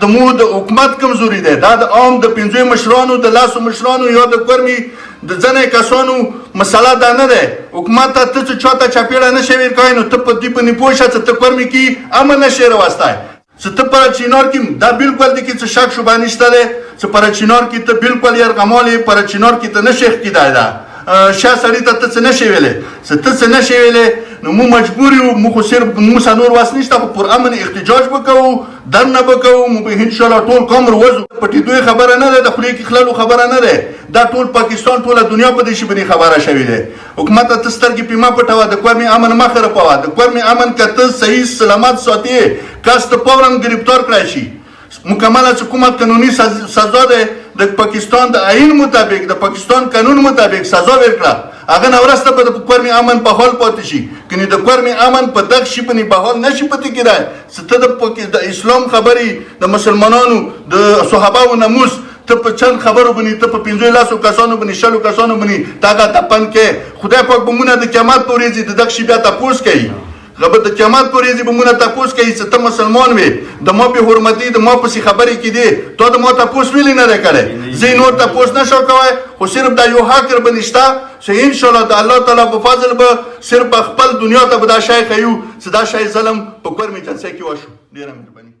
د مو د حکومت کمزوري ده، دا د عام د 5 مشرانو د لاسو مشرانو یا د کورمي د ځنې کسانو مسله دا نه ده. حکومت ته ته چاته چاپیړه نشي ورکوي نو ته په دې باندې پوه شه چې ته کورمي کې امن نشي راوستای. چې ته پر چینار کې دا بالکل د کې څه شک شوبه نشته ده چې پر چینار کې ته بالکل یرغمالې پر چینار کې ته نشي کېدای ده. شاه سړی ته څه نشي ویلې، څه ته څه نشي ویلې، نو مو مجبور یو، مو خو صرف مو نور واس نشته، خو پر امن احتجاج وکړو، درنه وکړو، مو به ان شاء الله ټول کمر وځو. پټېدوی خبره نه ده، د خولې کې خللو خبره نه ده، دا ټول پاکستان ټوله دنیا په دې شي باندې خبره شوې ده. حکومت ته سترګې په ما پټوه، د کورمي امن مخ رپوه، د کورمي امن کته صحیح سلامت ساتي کاست فورا گرفتار کړای شي. مکمل حکومت قانوني سزا ده د پاکستان د آئین مطابق، د پاکستان قانون مطابق سزا ورکړه. هغه نه ورسته په د کورمي امن په حال پاتې شي، کني د کورمي امن په دغه شي باندې په حال نشي پاتې کېدای. څه د اسلام خبري، د مسلمانانو د صحابه ناموس ته په چند خبرو باندې، ته په 15 کسانو باندې 60 کسانو باندې تاګه تپن کې خدای پاک به مونږ د قیامت په ورځ د دغه شي بیا تاسو کوي. غبه د قیامت پر ورځ به مونږ تاسو کوي چې ته مسلمان وې، د ما په حرمتي د ما په سي خبرې کې دي، ته د ما تاسو ویل نه راکړې، زه نور تاسو نشو کوي، خو صرف د یو حق بنشتا چې ان شاء الله د الله تعالی په فضل به صرف خپل دنیا ته به دا شای خيو چې دا شای ظلم په کورمي جنسي کې وشو. ډیره مهرباني.